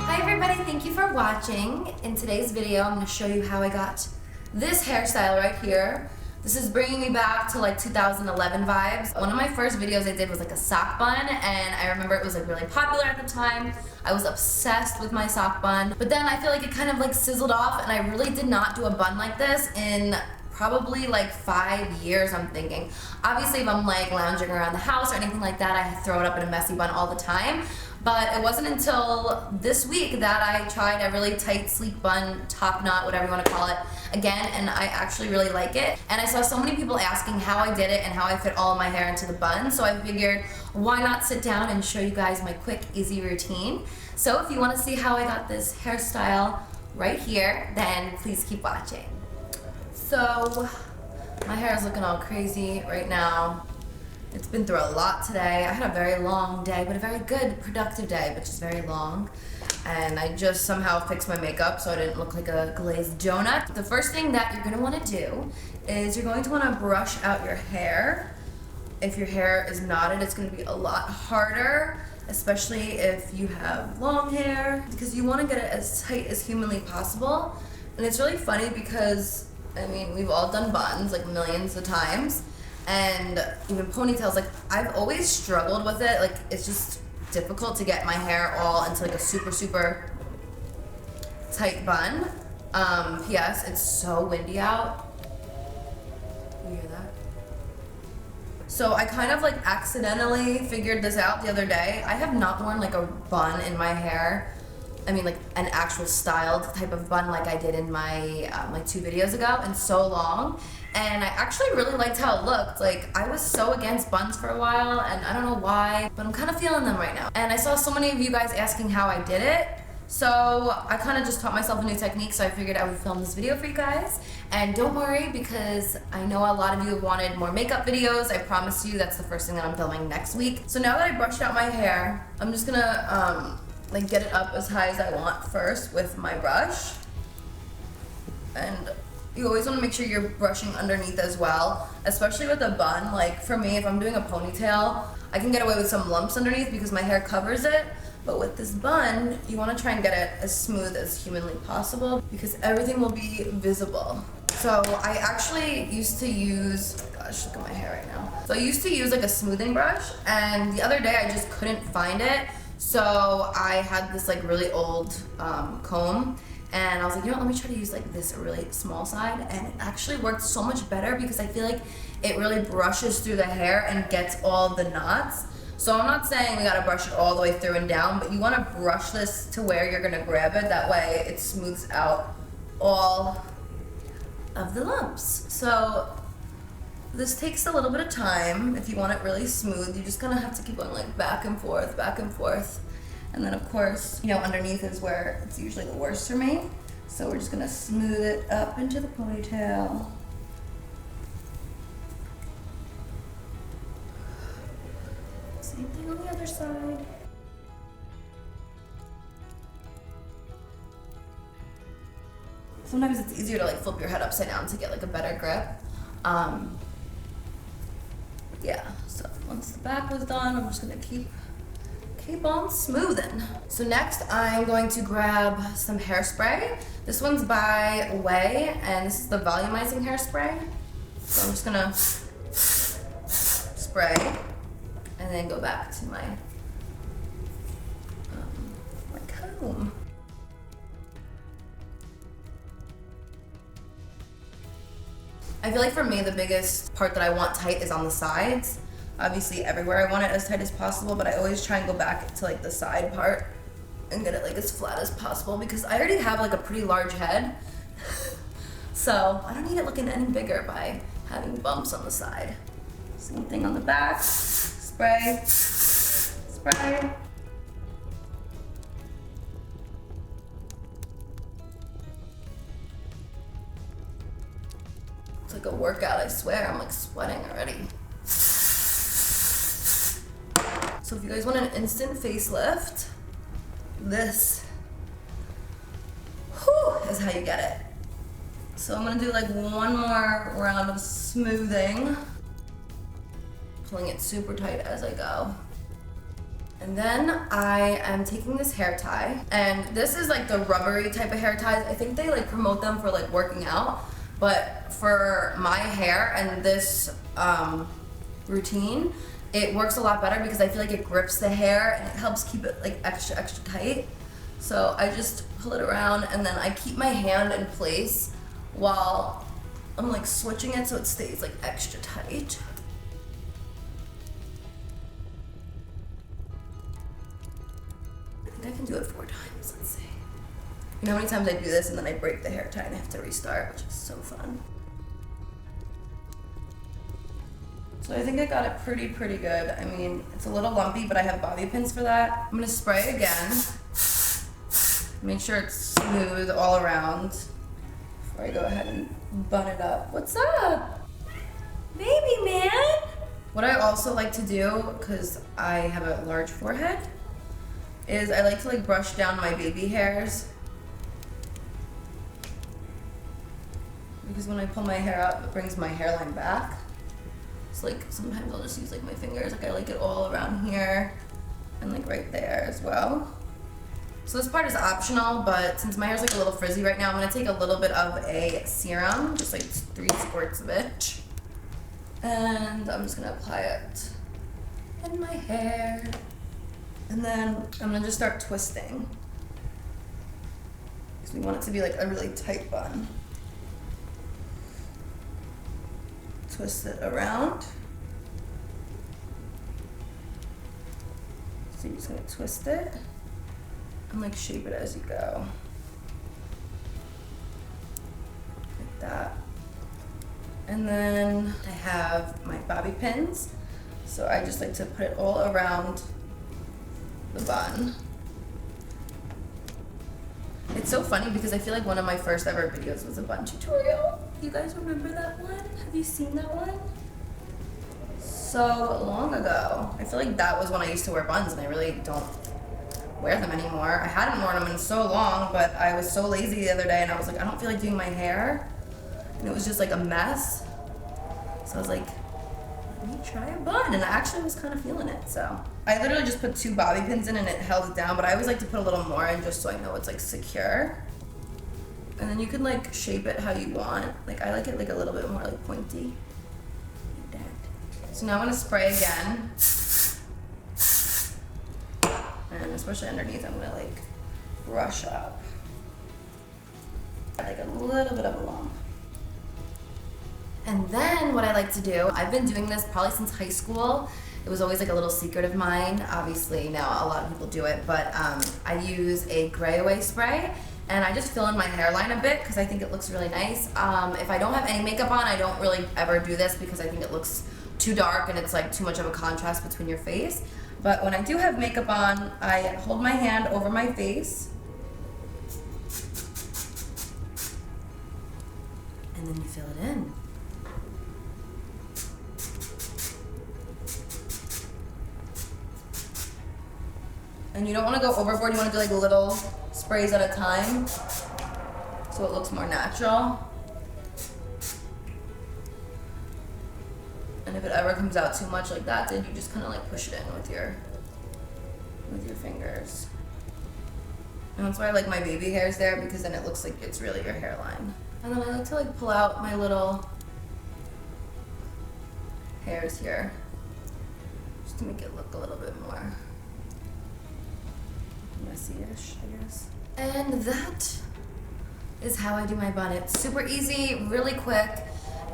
Hi everybody, thank you for watching. In today's video, I'm going to show you how I got this hairstyle right here. This is bringing me back to like 2011 vibes. One of my first videos I did was like a sock bun, and I remember it was like really popular at the time. I was obsessed with my sock bun, but then I feel like it kind of like sizzled off, and I really did not do a bun like this in probably like 5 years, I'm thinking. Obviously, if I'm like lounging around the house or anything like that, I throw it up in a messy bun all the time. But it wasn't until this week that I tried a really tight, sleek bun, top knot, whatever you want to call it, again, and I actually really like it. And I saw so many people asking how I did it and how I fit all of my hair into the bun, so I figured, why not sit down and show you guys my quick, easy routine. So if you want to see how I got this hairstyle right here, then please keep watching. So, my hair is looking all crazy right now. It's been through a lot today. I had a very long day, but a very good, productive day, but just very long. And I just somehow fixed my makeup so I didn't look like a glazed donut. The first thing that you're gonna wanna do is you're going to wanna brush out your hair. If your hair is knotted, it's gonna be a lot harder, especially if you have long hair, because you wanna get it as tight as humanly possible. And it's really funny because, I mean, we've all done buns like millions of times. And even ponytails, like I've always struggled with it. Like it's just difficult to get my hair all into like a super, super tight bun. P.S. It's so windy out. You hear that? So I kind of like accidentally figured this out the other day. I have not worn like a bun in my hair. I mean like an actual styled type of bun like I did in my like 2 videos ago, and so long. And I actually really liked how it looked. Like, I was so against buns for a while, and I don't know why, but I'm kind of feeling them right now. And I saw so many of you guys asking how I did it, so I kind of just taught myself a new technique, so I figured I would film this video for you guys. And don't worry, because I know a lot of you have wanted more makeup videos. I promise you that's the first thing that I'm filming next week. So now that I brushed out my hair, I'm just gonna like get it up as high as I want first with my brush. And you always want to make sure you're brushing underneath as well, especially with a bun. Like for me, if I'm doing a ponytail, I can get away with some lumps underneath because my hair covers it. But with this bun, you want to try and get it as smooth as humanly possible because everything will be visible. So I actually used to use, gosh, look at my hair right now. So I used to use like a smoothing brush, and the other day I just couldn't find it. So I had this like really old comb. And I was like, you know what, let me try to use like this really small side, and it actually worked so much better because I feel like it really brushes through the hair and gets all the knots. So I'm not saying we gotta brush it all the way through and down, but you wanna brush this to where you're gonna grab it. That way it smooths out all of the lumps. So this takes a little bit of time. If you want it really smooth, you just gonna have to keep going like back and forth, back and forth. And then of course, you know, underneath is where it's usually the worst for me. So we're just gonna smooth it up into the ponytail. Same thing on the other side. Sometimes it's easier to like flip your head upside down to get like a better grip. Yeah, so once the back was done, I'm just gonna keep on smoothing. So next I'm going to grab some hairspray. This one's by EYEBROW, and this is the volumizing hairspray. So I'm just gonna spray and then go back to my comb. I feel like for me the biggest part that I want tight is on the sides. Obviously everywhere I want it as tight as possible, but I always try and go back to like the side part and get it like as flat as possible because I already have like a pretty large head. So I don't need it looking any bigger by having bumps on the side. Same thing on the back. Spray, spray. It's like a workout, I swear. I'm like sweating already. So if you guys want an instant facelift, this is how you get it. So I'm gonna do like one more round of smoothing, pulling it super tight as I go. And then I am taking this hair tie, and this is like the rubbery type of hair ties. I think they like promote them for like working out, but for my hair and this routine, it works a lot better because I feel like it grips the hair and it helps keep it like extra tight. So I just pull it around and then I keep my hand in place while I'm like switching it so it stays like extra tight. I can do it 4 times, let's see. You know how many times I do this and then I break the hair tie and I have to restart, which is so fun. So I think I got it pretty good. I mean, it's a little lumpy, but I have bobby pins for that. I'm gonna spray again. Make sure it's smooth all around before I go ahead and bun it up. What's up? Baby man! What I also like to do, because I have a large forehead, is I like to like brush down my baby hairs. Because when I pull my hair up, it brings my hairline back. So like sometimes I'll just use like my fingers, like I like it all around here and like right there as well. So this part is optional, but since my hair's like a little frizzy right now, I'm gonna take a little bit of a serum, just like 3 squirts of it. And I'm just gonna apply it in my hair. And then I'm gonna just start twisting. Because we want it to be like a really tight bun. Twist it around. So you're just gonna twist it and like shape it as you go. Like that. And then I have my bobby pins. So I just like to put it all around the bun. It's so funny because I feel like one of my first ever videos was a bun tutorial. You guys remember that one? Have you seen that one? So long ago. I feel like that was when I used to wear buns and I really don't wear them anymore. I hadn't worn them in so long, but I was so lazy the other day and I was like, I don't feel like doing my hair. And it was just like a mess. So I was like, let me try a bun, and I actually was kind of feeling it, so. I literally just put 2 bobby pins in and it held it down, but I always like to put a little more in just so I know it's like secure. And then you can like shape it how you want. Like I like it like a little bit more like pointy. Like that. So now I'm gonna spray again. And especially underneath, I'm gonna like brush up. Like a little bit of a lump. And then what I like to do, I've been doing this probably since high school. It was always like a little secret of mine. Obviously now a lot of people do it, but I use a gray away spray and I just fill in my hairline a bit because I think it looks really nice. If I don't have any makeup on, I don't really ever do this because I think it looks too dark and it's like too much of a contrast between your face. But when I do have makeup on, I hold my hand over my face and then you fill it in. And you don't want to go overboard, you want to do like little sprays at a time so it looks more natural. And if it ever comes out too much like that did, you just kind of like push it in with your fingers. And that's why I like my baby hairs there, because then it looks like it's really your hairline. And then I like to like pull out my little hairs here just to make it look a little bit more messy-ish, I guess. And that is how I do my bun. It's super easy, really quick,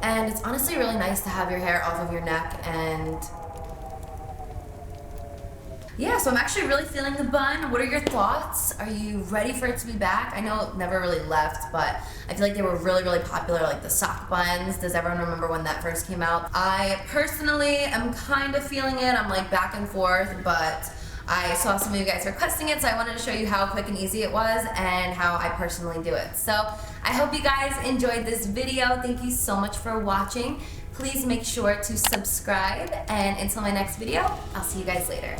and it's honestly really nice to have your hair off of your neck. And yeah, so I'm actually really feeling the bun. What are your thoughts? Are you ready for it to be back? I know it never really left, but I feel like they were really popular, like the sock buns. Does everyone remember when that first came out? I personally am kind of feeling it. I'm like back and forth, but I saw some of you guys requesting it, so I wanted to show you how quick and easy it was and how I personally do it. So I hope you guys enjoyed this video. Thank you so much for watching. Please make sure to subscribe, and until my next video, I'll see you guys later.